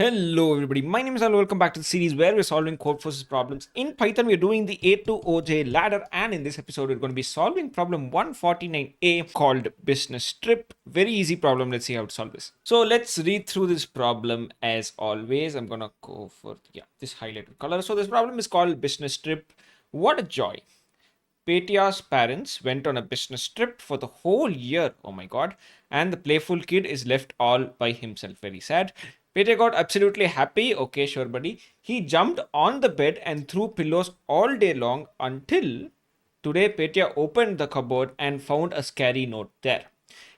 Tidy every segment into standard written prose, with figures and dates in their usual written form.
Hello everybody, my name is Al. Welcome back to the series where we're solving Codeforces problems. In Python, we're doing the A to OJ ladder, and in this episode, we're going to be solving problem 149A called business trip. Very easy problem. Let's see how to solve this. So let's read through this problem as always. I'm going to go for this highlighted color. So this problem is called business trip. What a joy. Petya's parents went on a business trip for the whole year. Oh my god. And the playful kid is left all by himself. Very sad. Petya got absolutely happy. Okay, sure, buddy. He jumped on the bed and threw pillows all day long until today Petya opened the cupboard and found a scary note there.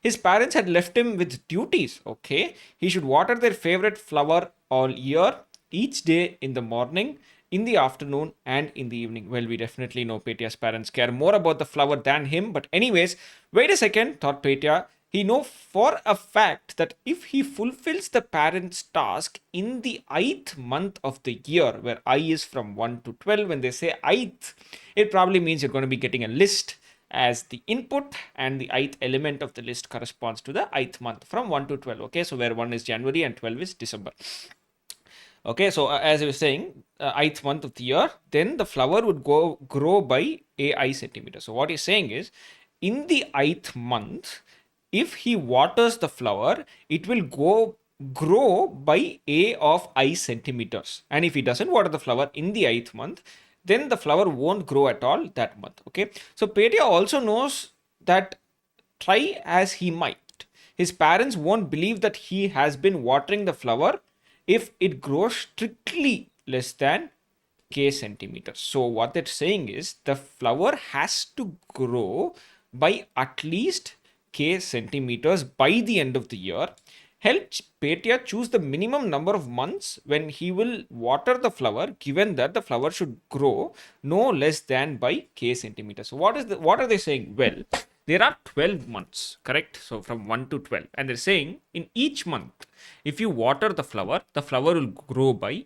His parents had left him with duties. Okay. He should water their favorite flower all year, each day in the morning, in the afternoon, and in the evening. Well, we definitely know Petya's parents care more about the flower than him. But, anyways, wait a second, thought Petya. He know for a fact that if he fulfills the parent's task in the ith month of the year, where I is from 1 to 12, when they say ith, it probably means you're going to be getting a list as the input, and the ith element of the list corresponds to the ith month from 1 to 12. Okay, so where 1 is January and 12 is December. Okay, so as I was saying, ith month of the year, then the flower would grow by ai centimeters. So what he's saying is, in the ith month, if he waters the flower, it will grow by a of I centimeters. And if he doesn't water the flower in the ith month, then the flower won't grow at all that month. Okay, so Petya also knows that try as he might, his parents won't believe that he has been watering the flower if it grows strictly less than k centimeters. So what they're saying is the flower has to grow by at least k centimeters by the end of the year. Help Petya choose the minimum number of months when he will water the flower, given that the flower should grow no less than by k centimeters. So what are they saying? Well, there are 12 months, correct? So from 1 to 12, and they're saying in each month, if you water the flower will grow by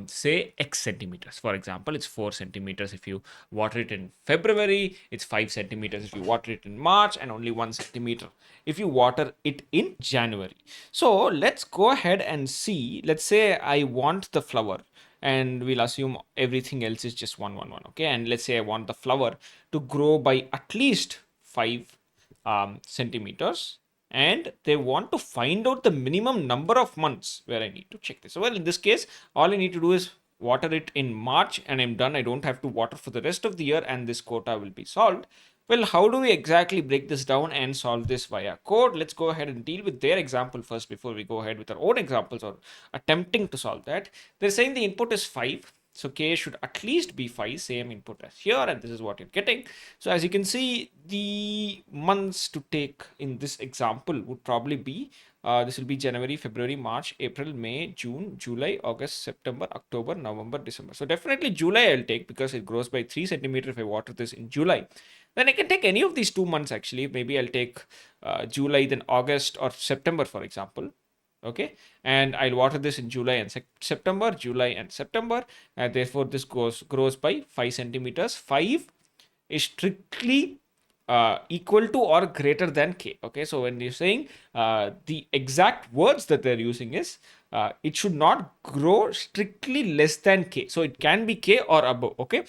say x centimeters. For example, it's 4 centimeters if you water it in February, it's 5 centimeters if you water it in March, and only 1 centimeter if you water it in January. So let's go ahead and see. Let's say I want the flower, and we'll assume everything else is just 1 1 1. Okay, and let's say I want the flower to grow by at least 5 centimeters, and they want to find out the minimum number of months where I need to check this. So, well, in this case, all I need to do is water it in March and I'm done. I don't have to water for the rest of the year, and this quota will be solved. Well, how do we exactly break this down and solve this via code? Let's go ahead and deal with their example first before we go ahead with our own examples or attempting to solve that. They're saying the input is 5. So k should at least be 5, same input as here, and this is what you're getting. So as you can see, the months to take in this example would probably be, this will be January, February, March, April, May, June, July, August, September, October, November, December. So definitely July I'll take because it grows by 3 centimeters if I water this in July. Then I can take any of these 2 months actually. Maybe I'll take July, then August or September, for example. Okay, and I'll water this in July and September, July and September, and therefore this grows by 5 centimeters. 5 is strictly equal to or greater than k. Okay, so when you're saying the exact words that they're using is it should not grow strictly less than k, so it can be k or above. Okay,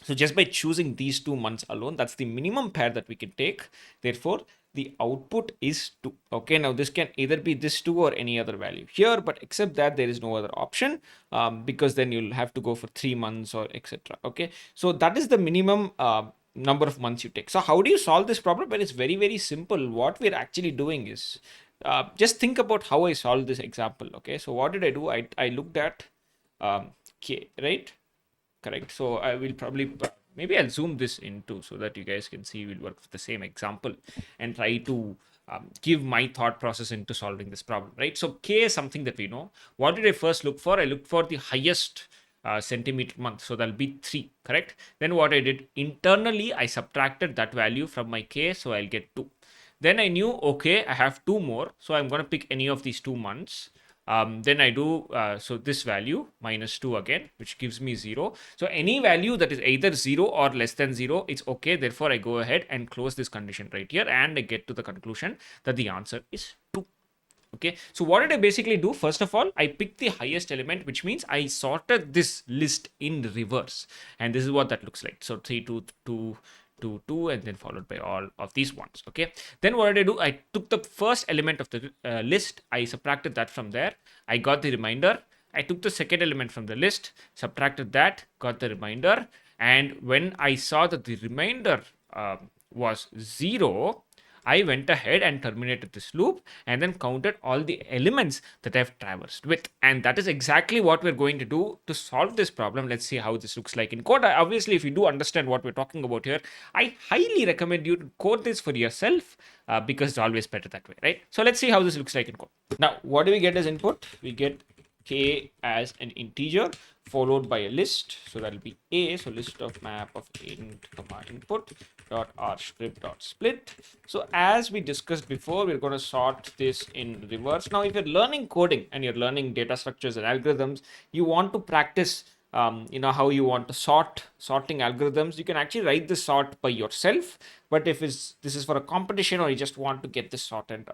so just by choosing these 2 months alone, that's the minimum pair that we can take. Therefore, the output is 2. Okay, now this can either be this 2 or any other value here, but except that there is no other option, because then you'll have to go for 3 months or etc. Okay, so that is the minimum number of months you take. So how do you solve this problem? Well, it's very, very simple. What we're actually doing is, just think about how I solved this example. Okay, so what did I do? I looked at k, right? Correct. So I will probably, maybe I'll zoom this into so that you guys can see. We'll work with the same example and try to give my thought process into solving this problem, right? So k is something that we know. What did I first look for? I looked for the highest centimeter month, so that'll be 3, correct? Then what I did internally, I subtracted that value from my k, so I'll get 2. Then I knew, okay, I have 2 more, so I'm going to pick any of these 2 months. Then I do, so this value minus 2 again, which gives me 0. So any value that is either 0 or less than 0, it's okay. Therefore, I go ahead and close this condition right here, and I get to the conclusion that the answer is 2. Okay, so what did I basically do? First of all, I picked the highest element, which means I sorted this list in reverse, and this is what that looks like. So 3 2 2 2 2, and then followed by all of these ones. Okay, then what did I do? I took the first element of the list, I subtracted that from there, I got the remainder. I took the second element from the list, subtracted that, got the remainder, and when I saw that the remainder was 0, I went ahead and terminated this loop and then counted all the elements that I've traversed with. And that is exactly what we're going to do to solve this problem. Let's see how this looks like in code. Obviously, if you do understand what we're talking about here, I highly recommend you to code this for yourself because it's always better that way, right? So let's see how this looks like in code. Now, what do we get as input? We get k as an integer followed by a list, so that'll be a, so list of map of int comma input dot r strip dot split. So as we discussed before, we're going to sort this in reverse. Now if you're learning coding and you're learning data structures and algorithms, you want to practice how you want to sorting algorithms. You can actually write this sort by yourself, but if this is for a competition or you just want to get this sorted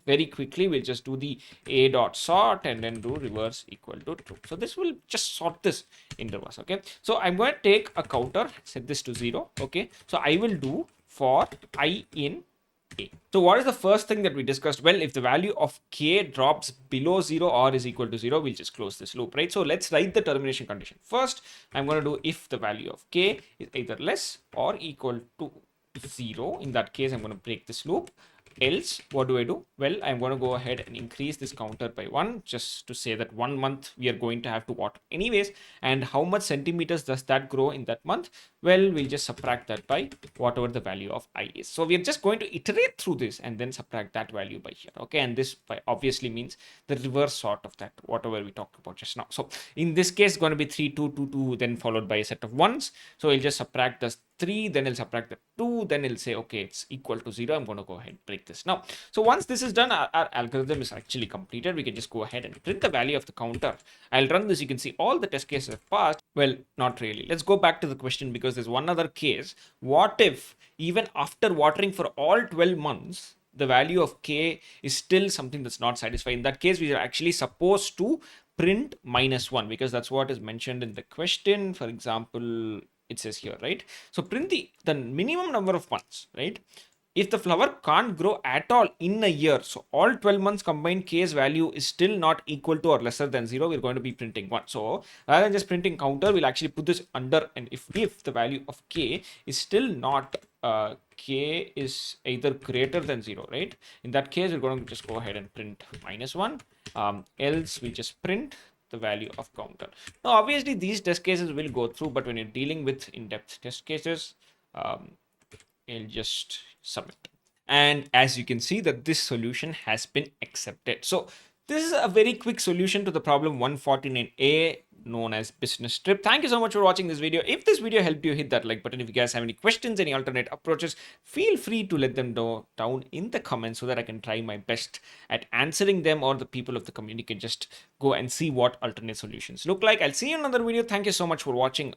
very quickly, we'll just do the a dot sort and then do reverse equal to true. So this will just sort this in reverse. Okay, so I'm going to take a counter, set this to 0. Okay, so I will do for I in a. So what is the first thing that we discussed? Well, if the value of k drops below 0 or is equal to 0, we'll just close this loop, right? So let's write the termination condition. First, I'm going to do if the value of k is either less or equal to 0. In that case, I'm going to break this loop. Else, what do I do? Well, I'm going to go ahead and increase this counter by 1 just to say that 1 month we are going to have to water anyways. And how much centimeters does that grow in that month? Well, we'll just subtract that by whatever the value of I is. So we're just going to iterate through this and then subtract that value by here. Okay, and this obviously means the reverse sort of that, whatever we talked about just now. So in this case, it's going to be 3 2 2 2, then followed by a set of ones. So we'll just subtract the 3, then it'll subtract the 2, then it'll say okay, it's equal to 0. I'm going to go ahead and break this now. So once this is done, our algorithm is actually completed. We can just go ahead and print the value of the counter. I'll run this. You can see all the test cases have passed. Well, not really. Let's go back to the question because there's one other case. What if even after watering for all 12 months, the value of k is still something that's not satisfied? In that case, we are actually supposed to print -1 because that's what is mentioned in the question. For example, it says here, right? So print the minimum number of months, right? If the flower can't grow at all in a year, so all 12 months combined k's value is still not equal to or lesser than 0, we're going to be printing 1. So rather than just printing counter, we'll actually put this under, and if the value of k is still not k is either greater than 0, right? In that case, we're going to just go ahead and print -1. Else we just print the value of counter. Now obviously these test cases will go through, but when you're dealing with in-depth test cases, you'll just submit. And as you can see that this solution has been accepted. So this is a very quick solution to the problem 149A known as business trip. Thank you so much for watching this video. If this video helped you, hit that like button. If you guys have any questions, any alternate approaches, feel free to let them know down in the comments so that I can try my best at answering them, or the people of the community can just go and see what alternate solutions look like. I'll see you in another video. Thank you so much for watching.